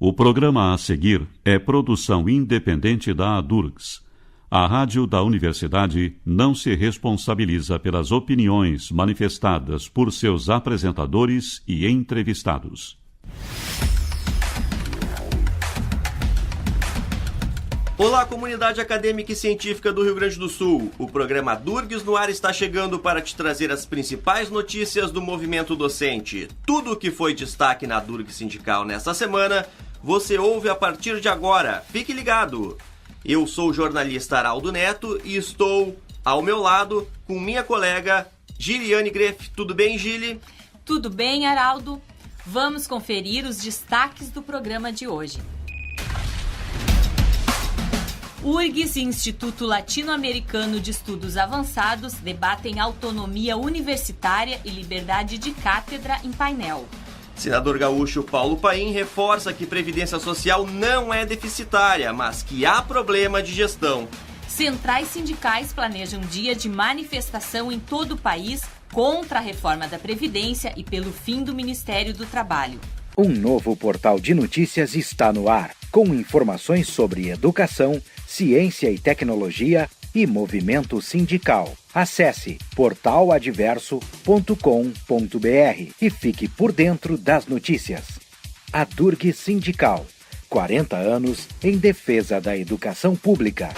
O programa a seguir é produção independente da ADURGS. A rádio da universidade não se responsabiliza pelas opiniões manifestadas por seus apresentadores e entrevistados. Olá, comunidade acadêmica e científica do Rio Grande do Sul. O programa ADURGS no ar está chegando para te trazer as principais notícias do movimento docente. Tudo o que foi destaque na ADURGS sindical nesta semana, você ouve a partir de agora. Fique ligado! Eu sou o jornalista Araldo Neto e estou ao meu lado com minha colega Giliane Greff. Tudo bem, Gili? Tudo bem, Araldo. Vamos conferir os destaques do programa de hoje. URGS e Instituto Latino-Americano de Estudos Avançados debatem autonomia universitária e liberdade de cátedra em painel. Senador gaúcho Paulo Paim reforça que Previdência Social não é deficitária, mas que há problema de gestão. Centrais sindicais planejam dia de manifestação em todo o país contra a reforma da Previdência e pelo fim do Ministério do Trabalho. Um novo portal de notícias está no ar, com informações sobre educação, ciência e tecnologia e movimento sindical. Acesse portaladverso.com.br e fique por dentro das notícias. ADURGS Sindical, 40 anos em defesa da educação pública.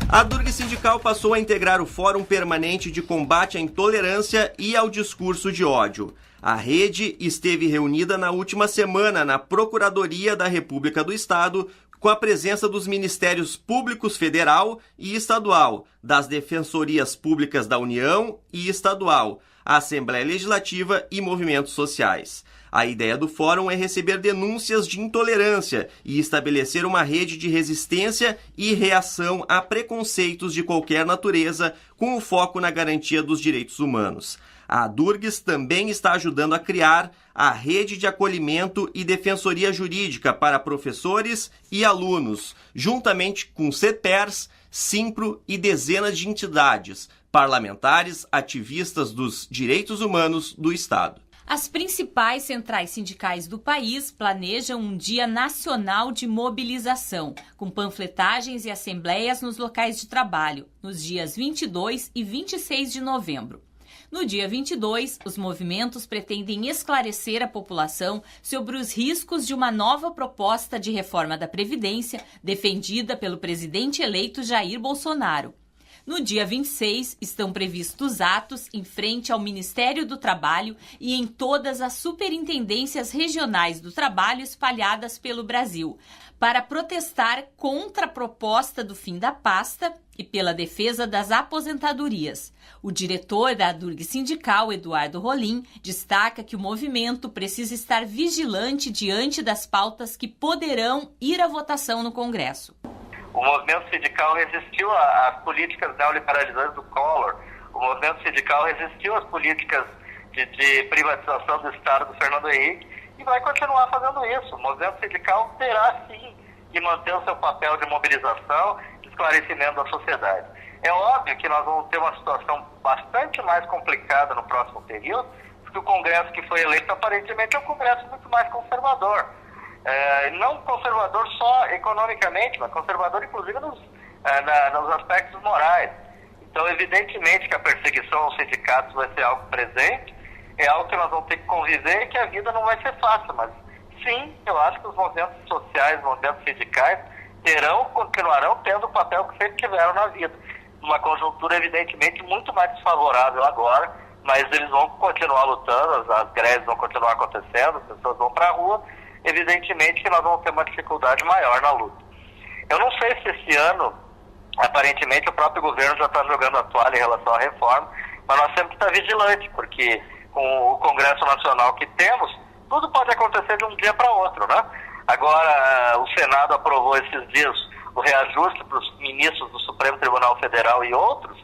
A ADURGS Sindical passou a integrar o Fórum Permanente de Combate à Intolerância e ao Discurso de Ódio. A rede esteve reunida na última semana na Procuradoria da República do Estado, com a presença dos Ministérios Públicos Federal e Estadual, das Defensorias Públicas da União e Estadual, Assembleia Legislativa e movimentos sociais. A ideia do fórum é receber denúncias de intolerância e estabelecer uma rede de resistência e reação a preconceitos de qualquer natureza, com o foco na garantia dos direitos humanos. A ADURGS também está ajudando a criar a Rede de Acolhimento e Defensoria Jurídica para professores e alunos, juntamente com CEPERS, Simpro e dezenas de entidades, parlamentares, ativistas dos direitos humanos do Estado. As principais centrais sindicais do país planejam um dia nacional de mobilização, com panfletagens e assembleias nos locais de trabalho, nos dias 22 e 26 de novembro. No dia 22, os movimentos pretendem esclarecer a população sobre os riscos de uma nova proposta de reforma da Previdência defendida pelo presidente eleito Jair Bolsonaro. No dia 26, estão previstos atos em frente ao Ministério do Trabalho e em todas as superintendências regionais do trabalho espalhadas pelo Brasil, para protestar contra a proposta do fim da pasta e pela defesa das aposentadorias. O diretor da ADURGS Sindical, Eduardo Rolim, destaca que o movimento precisa estar vigilante diante das pautas que poderão ir à votação no Congresso. O movimento sindical resistiu às políticas neoliberalizantes do Collor. O movimento sindical resistiu às políticas de privatização do Estado do Fernando Henrique e vai continuar fazendo isso. O movimento sindical terá, sim, de manter o seu papel de mobilização e esclarecimento da sociedade. É óbvio que nós vamos ter uma situação bastante mais complicada no próximo período, porque o Congresso que foi eleito aparentemente é um Congresso muito mais conservador. Não conservador só economicamente, mas conservador inclusive nos aspectos morais. Então, evidentemente que a perseguição aos sindicatos vai ser algo presente, é algo que nós vamos ter que conviver e que a vida não vai ser fácil, mas sim, eu acho que os movimentos sociais, os movimentos sindicais continuarão tendo o papel que sempre tiveram na vida. Uma conjuntura evidentemente muito mais desfavorável agora, mas eles vão continuar lutando, as greves vão continuar acontecendo, as pessoas vão para a rua. Evidentemente que nós vamos ter uma dificuldade maior na luta. Eu não sei se esse ano, aparentemente, o próprio governo já está jogando a toalha em relação à reforma, mas nós temos que estar vigilantes, porque com o Congresso Nacional que temos, tudo pode acontecer de um dia para outro, né? Agora, o Senado aprovou esses dias o reajuste para os ministros do Supremo Tribunal Federal e outros,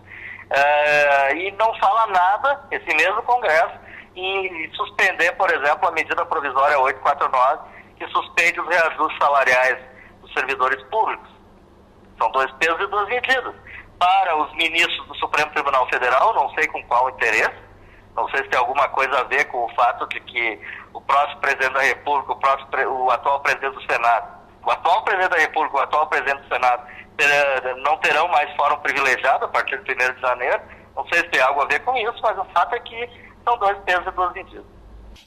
e não fala nada, esse mesmo Congresso, em suspender, por exemplo, a medida provisória 849, que suspende os reajustes salariais dos servidores públicos. São dois pesos e duas medidas. Para os ministros do Supremo Tribunal Federal, não sei com qual interesse, Não sei se tem alguma coisa a ver com o fato de que o próximo presidente da República, o atual presidente do Senado, o atual presidente da República, o atual presidente do Senado não terão mais fórum privilegiado a partir de 1º de janeiro. Não sei se tem algo a ver com isso, mas o fato é que são 2 pesos e 2 medidas.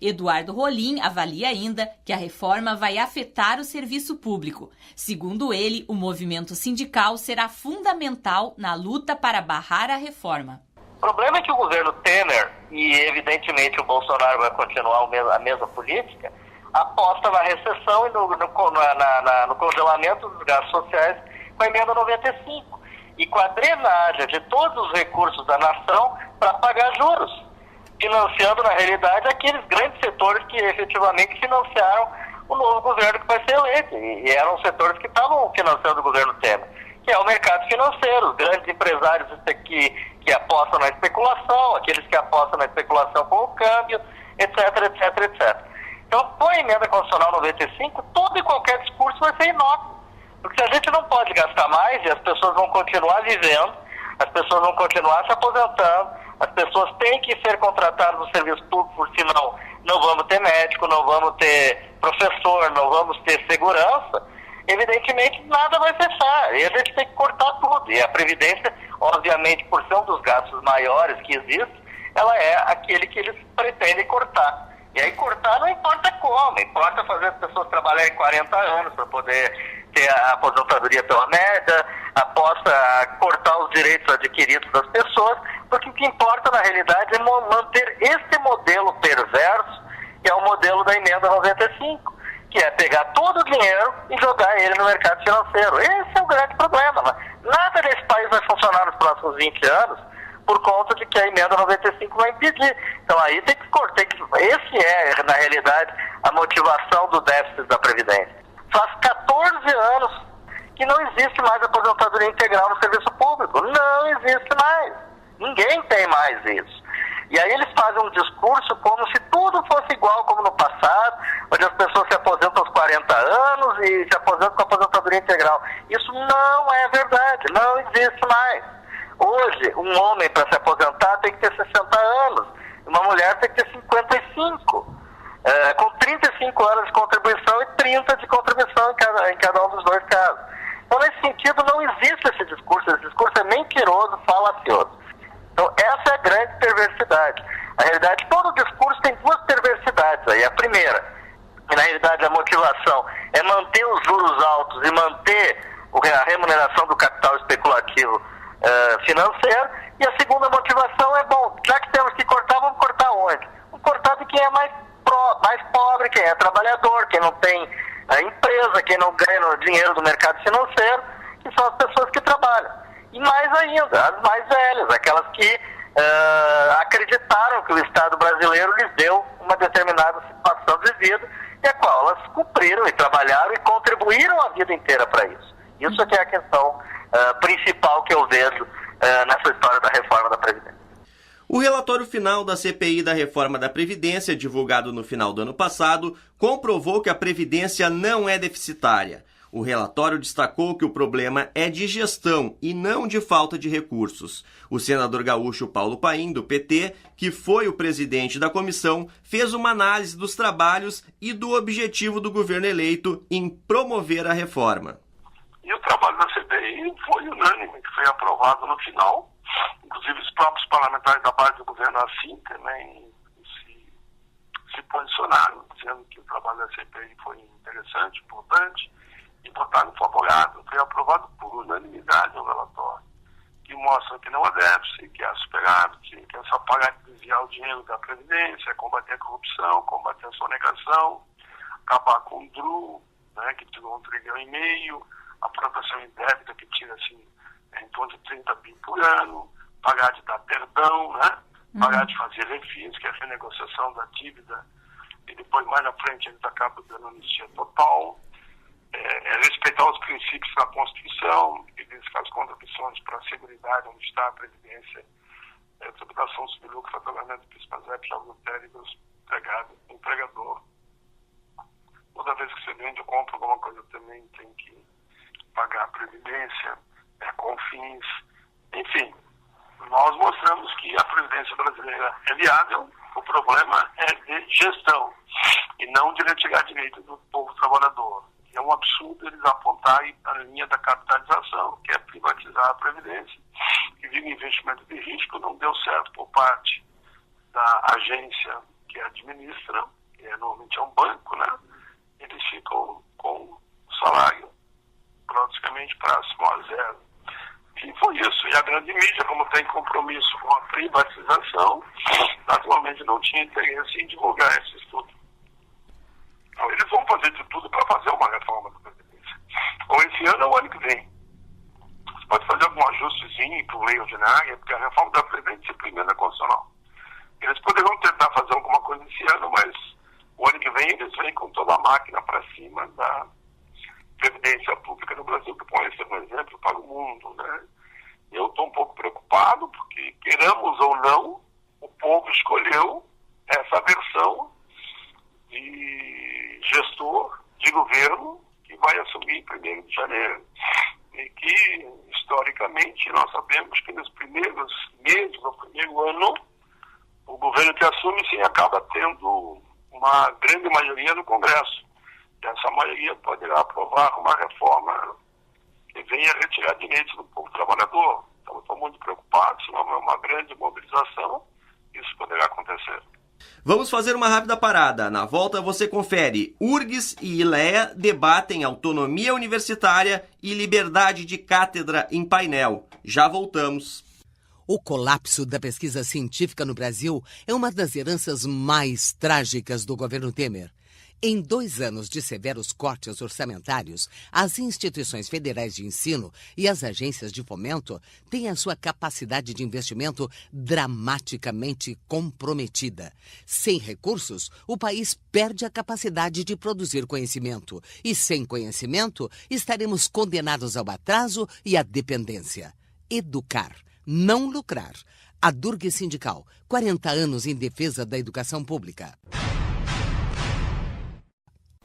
Eduardo Rolim avalia ainda que a reforma vai afetar o serviço público. Segundo ele, o movimento sindical será fundamental na luta para barrar a reforma. O problema é que o governo Temer, e evidentemente o Bolsonaro vai continuar a mesma política, aposta na recessão e no congelamento dos gastos sociais com a emenda 95 e com a drenagem de todos os recursos da nação para pagar juros, financiando na realidade aqueles grandes setores que efetivamente financiaram o novo governo que vai ser eleito, e eram setores que estavam financiando o governo Temer, que é o mercado financeiro, os grandes empresários que apostam na especulação, aqueles que apostam na especulação com o câmbio, etc, etc, etc. Então, com a emenda constitucional 95, todo e qualquer discurso vai ser inócuo, porque se a gente não pode gastar mais e as pessoas vão continuar vivendo, as pessoas vão continuar se aposentando, as pessoas têm que ser contratadas no serviço público, senão não vamos ter médico, não vamos ter professor, não vamos ter segurança, evidentemente nada vai cessar. E a gente tem que cortar tudo. E a Previdência, obviamente, por ser um dos gastos maiores que existe, ela é aquele que eles pretendem cortar. E aí cortar não importa como, importa fazer as pessoas trabalharem 40 anos para poder ter a aposentadoria pela média, aposta cortar os direitos adquiridos das pessoas, porque o que importa na realidade é manter esse modelo perverso, que é o modelo da emenda 95, que é pegar todo o dinheiro e jogar ele no mercado financeiro. Esse é o grande problema. Nada desse país vai funcionar nos próximos 20 anos por conta de que a emenda 95 vai impedir. Então aí tem que cortar. Esse é, na realidade, a motivação do déficit da Previdência. Faz 14 anos que não existe mais aposentadoria integral no serviço público. Não existe mais. Ninguém tem mais isso. E aí eles fazem um discurso como se tudo fosse igual como no passado, onde as pessoas se aposentam aos 40 anos e se aposentam com aposentadoria integral. Isso não é verdade, não existe mais. Hoje, um homem para se aposentar tem que ter 60 anos, uma mulher tem que ter 55, com 35 anos de contribuição e 30 de contribuição em cada um dos 2 casos. Então, nesse sentido, não existe esse discurso é mentiroso, falacioso. Então, essa é a grande perversidade. Na realidade, todo discurso tem 2 perversidades aí. A primeira, que na realidade a motivação é manter os juros altos e manter a remuneração do capital especulativo financeiro, e a segunda motivação é, bom, já que temos que cortar, vamos cortar onde? Vamos cortar de quem é mais pobre, quem é trabalhador, quem não tem empresa, quem não ganha dinheiro do mercado financeiro, que são as pessoas que trabalham. E mais ainda, as mais velhas, aquelas que acreditaram que o Estado brasileiro lhes deu uma determinada situação de vida, e a qual elas cumpriram e trabalharam e contribuíram a vida inteira para isso. Isso é que é a questão principal que eu vejo nessa história da reforma da Previdência. O relatório final da CPI da reforma da Previdência, divulgado no final do ano passado, comprovou que a Previdência não é deficitária. O relatório destacou que o problema é de gestão e não de falta de recursos. O senador gaúcho Paulo Paim, do PT, que foi o presidente da comissão, fez uma análise dos trabalhos e do objetivo do governo eleito em promover a reforma. E o trabalho da CPI foi unânime, que foi aprovado no final. Inclusive os próprios parlamentares da base do governo assim também se posicionaram, dizendo que o trabalho da CPI foi interessante, importante, e votaram favorável. Foi aprovado por unanimidade o relatório, que mostra que não há déficit, que há superávit, que é só pagar de desviar o dinheiro da Previdência, combater a corrupção, combater a sonegação, acabar com o DRU, né, que tirou 1,5 trilhão, a proteção indébita, que tira assim, em torno de 30 bi por ano, pagar de dar perdão, né? Pagar de fazer refis, que é a renegociação da dívida, e depois mais na frente eles acabam dando anistia total, respeitar os princípios da Constituição, identificar as contribuições para a seguridade, onde está a Previdência, tributação sobre lucro, faturamento, PIS/PASEP, jogos lotéricos, empregador. Toda vez que você vende ou compra alguma coisa também tem que pagar a Previdência, CONFINS, enfim. nós mostramos que a Previdência brasileira é viável, o problema é de gestão e não de retirar direito do povo trabalhador. É um absurdo eles apontarem a linha da capitalização, que é privatizar a Previdência, que vive investimento de risco, não deu certo por parte da agência que administra, que normalmente é um banco, né? Eles ficam com o salário praticamente próximo a zero. E foi isso. E a grande mídia, como tem compromisso com a privatização, naturalmente não tinha interesse em divulgar esse estudo. Então, eles vão fazer de tudo para fazer uma reforma da Previdência. Ou esse ano ou o ano que vem. Você pode fazer algum ajustezinho para lei ordinária, porque a reforma da Previdência é emenda constitucional. Eles poderão tentar fazer alguma coisa esse ano, mas o ano que vem eles vêm com toda a máquina para cima da Previdência Pública no Brasil, que pode ser um exemplo para o mundo, né? Eu estou um pouco preocupado, porque, queiramos ou não, o povo escolheu essa versão de gestor de governo que vai assumir em 1º de janeiro. E que, historicamente, nós sabemos que nos primeiros meses, no primeiro ano, o governo que assume, sim, acaba tendo uma grande maioria no Congresso. E essa maioria poderá aprovar uma reforma que venha retirar direitos do povo trabalhador. Então, estou muito preocupado, se não é uma grande mobilização, isso poderá acontecer. Vamos fazer uma rápida parada. Na volta você confere. URGS e ILEA debatem autonomia universitária e liberdade de cátedra em painel. Já voltamos. O colapso da pesquisa científica no Brasil é uma das heranças mais trágicas do governo Temer. Em 2 anos de severos cortes orçamentários, as instituições federais de ensino e as agências de fomento têm a sua capacidade de investimento dramaticamente comprometida. Sem recursos, o país perde a capacidade de produzir conhecimento. E sem conhecimento, estaremos condenados ao atraso e à dependência. Educar, não lucrar. A Durg Sindical, 40 anos em defesa da educação pública.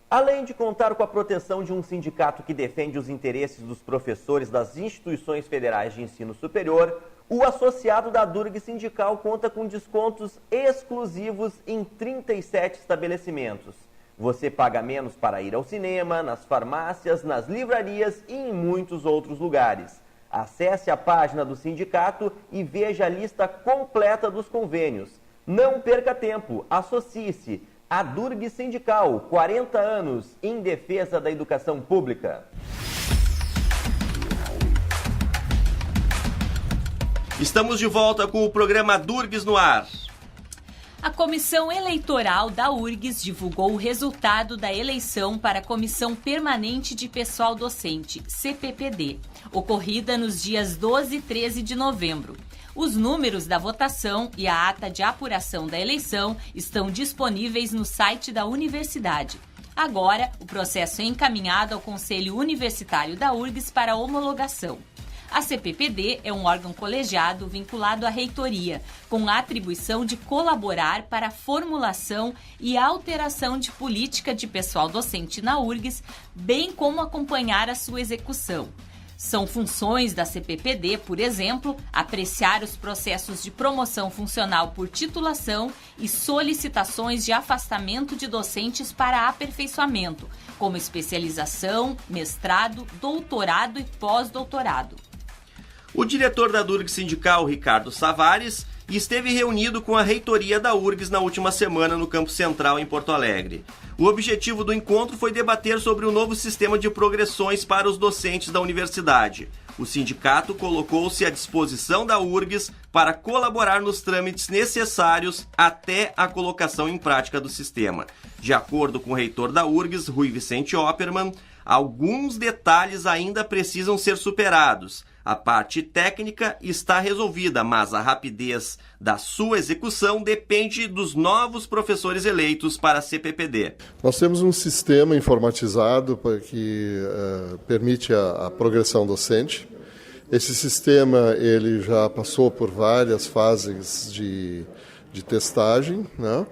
Além de contar com a proteção de um sindicato que defende os interesses dos professores das instituições federais de ensino superior, o associado da Durg Sindical conta com descontos exclusivos em 37 estabelecimentos. Você paga menos para ir ao cinema, nas farmácias, nas livrarias e em muitos outros lugares. Acesse a página do sindicato e veja a lista completa dos convênios. Não perca tempo, associe-se. A Durg Sindical, 40 anos em defesa da educação pública. Estamos de volta com o programa Durgs no ar. A Comissão Eleitoral da URGS divulgou o resultado da eleição para a Comissão Permanente de Pessoal Docente, CPPD, ocorrida nos dias 12 e 13 de novembro. Os números da votação e a ata de apuração da eleição estão disponíveis no site da universidade. Agora, o processo é encaminhado ao Conselho Universitário da URGS para homologação. A CPPD é um órgão colegiado vinculado à reitoria, com a atribuição de colaborar para a formulação e alteração de política de pessoal docente na URGS, bem como acompanhar a sua execução. São funções da CPPD, por exemplo, apreciar os processos de promoção funcional por titulação e solicitações de afastamento de docentes para aperfeiçoamento, como especialização, mestrado, doutorado e pós-doutorado. O diretor da Durg Sindical, Ricardo Savares, esteve reunido com a reitoria da URGS na última semana no Campo Central, em Porto Alegre. O objetivo do encontro foi debater sobre o novo sistema de progressões para os docentes da universidade. O sindicato colocou-se à disposição da URGS para colaborar nos trâmites necessários até a colocação em prática do sistema. De acordo com o reitor da URGS, Rui Vicente Oppermann, alguns detalhes ainda precisam ser superados. A parte técnica está resolvida, mas a rapidez da sua execução depende dos novos professores eleitos para a CPPD. Nós temos um sistema informatizado que permite a progressão docente. Esse sistema ele já passou por várias fases de testagem, né?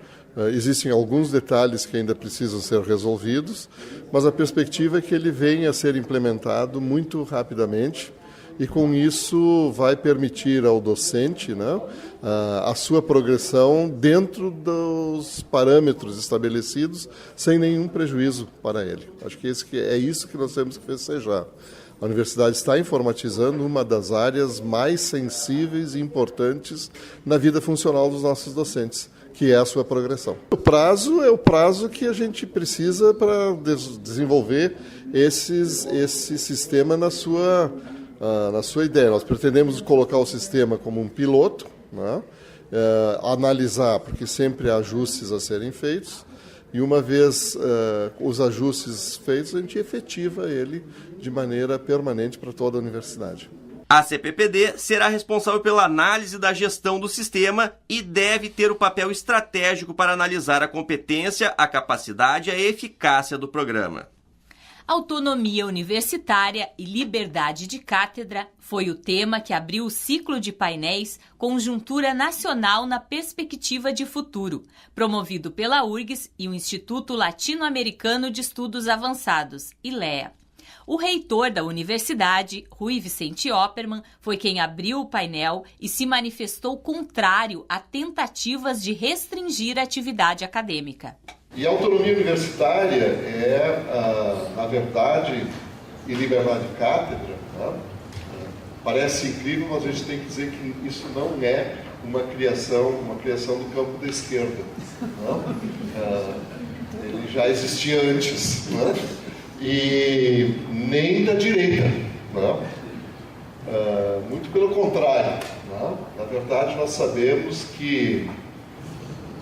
Existem alguns detalhes que ainda precisam ser resolvidos, mas a perspectiva é que ele venha a ser implementado muito rapidamente e com isso vai permitir ao docente, né, a sua progressão dentro dos parâmetros estabelecidos, sem nenhum prejuízo para ele. Acho que é isso que nós temos que festejar. A universidade está informatizando uma das áreas mais sensíveis e importantes na vida funcional dos nossos docentes, que é a sua progressão. O prazo é o prazo que a gente precisa para desenvolver esse sistema na sua ideia. Nós pretendemos colocar o sistema como um piloto, né? Analisar, porque sempre há ajustes a serem feitos, e uma vez os ajustes feitos, a gente efetiva ele de maneira permanente para toda a universidade. A CPPD será responsável pela análise da gestão do sistema e deve ter o papel estratégico para analisar a competência, a capacidade e a eficácia do programa. Autonomia universitária e liberdade de cátedra foi o tema que abriu o ciclo de painéis Conjuntura Nacional na Perspectiva de Futuro, promovido pela URGS e o Instituto Latino-Americano de Estudos Avançados, ILEA. O reitor da universidade, Rui Vicente Oppermann, foi quem abriu o painel e se manifestou contrário a tentativas de restringir a atividade acadêmica. E a autonomia universitária é, na verdade, e liberdade de cátedra, né? Parece incrível, mas a gente tem que dizer que isso não é uma criação do campo da esquerda. Né? Ele já existia antes, né? E nem da direita. Né? Muito pelo contrário. Né? Na verdade, nós sabemos que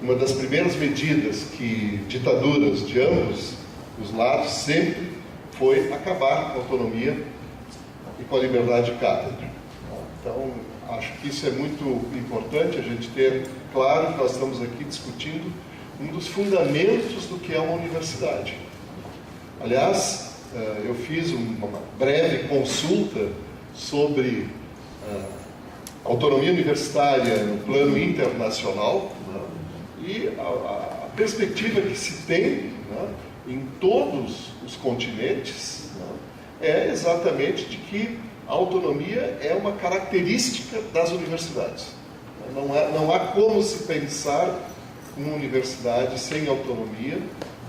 uma das primeiras medidas que ditaduras de ambos os lados sempre foi acabar com a autonomia e com a liberdade de cátedra. Então, acho que isso é muito importante a gente ter claro que nós estamos aqui discutindo um dos fundamentos do que é uma universidade. Aliás, eu fiz uma breve consulta sobre autonomia universitária no plano internacional, né? E a perspectiva que se tem, né, em todos os continentes, né, é exatamente de que a autonomia é uma característica das universidades. Não há como se pensar uma universidade sem autonomia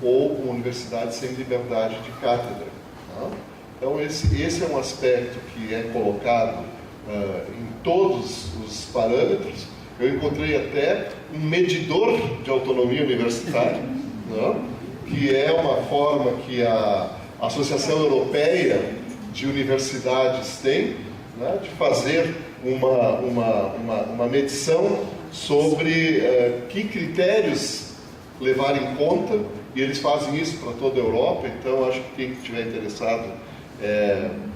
ou uma universidade sem liberdade de cátedra. Né? Então, esse é um aspecto que é colocado em todos os parâmetros. Eu encontrei até um medidor de autonomia universitária, né? Que é uma forma que a Associação Europeia de Universidades tem, né? De fazer uma medição sobre que critérios levar em conta, e eles fazem isso para toda a Europa, então acho que quem estiver interessado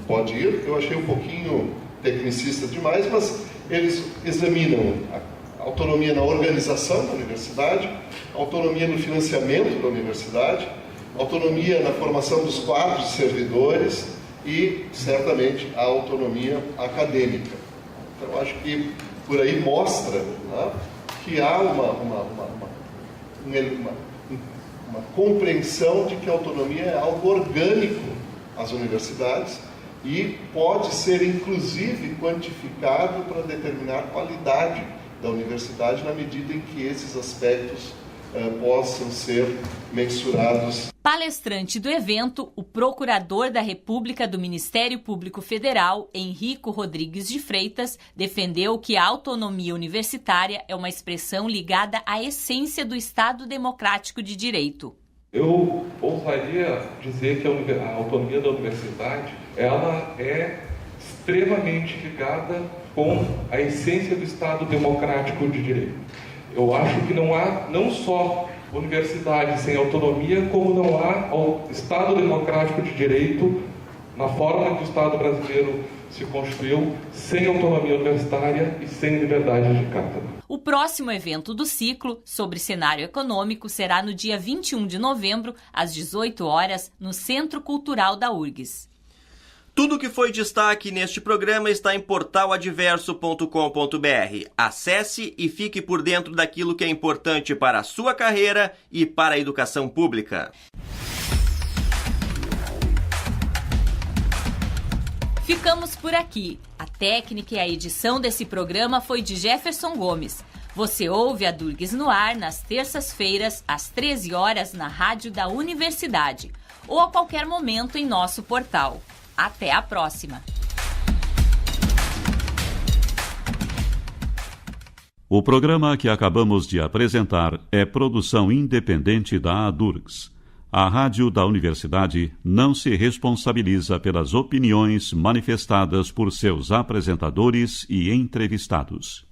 pode ir. Eu achei um pouquinho tecnicista demais, mas eles examinam a autonomia na organização da universidade, autonomia no financiamento da universidade, autonomia na formação dos quadros de servidores e, certamente, a autonomia acadêmica. Então, acho que por aí mostra, né, que há uma compreensão de que a autonomia é algo orgânico às universidades e pode ser, inclusive, quantificado para determinar a qualidade da universidade na medida em que esses aspectos possam ser mensurados. Palestrante do evento, o procurador da República do Ministério Público Federal, Henrico Rodrigues de Freitas, defendeu que a autonomia universitária é uma expressão ligada à essência do Estado Democrático de Direito. Eu ousaria dizer que a autonomia da universidade ela é extremamente ligada com a essência do Estado Democrático de Direito. Eu acho que não há não só universidade sem autonomia, como não há o Estado Democrático de Direito na forma que o Estado brasileiro se construiu sem autonomia universitária e sem liberdade de cátedra. O próximo evento do ciclo sobre cenário econômico será no dia 21 de novembro, às 18 horas, no Centro Cultural da URGS. Tudo que foi destaque neste programa está em portaladverso.com.br. Acesse e fique por dentro daquilo que é importante para a sua carreira e para a educação pública. Ficamos por aqui. A técnica e a edição desse programa foi de Jefferson Gomes. Você ouve a Durgs no ar nas terças-feiras, às 13 horas, na Rádio da Universidade, ou a qualquer momento em nosso portal. Até a próxima! O programa que acabamos de apresentar é produção independente da Durgs. A Rádio da Universidade não se responsabiliza pelas opiniões manifestadas por seus apresentadores e entrevistados.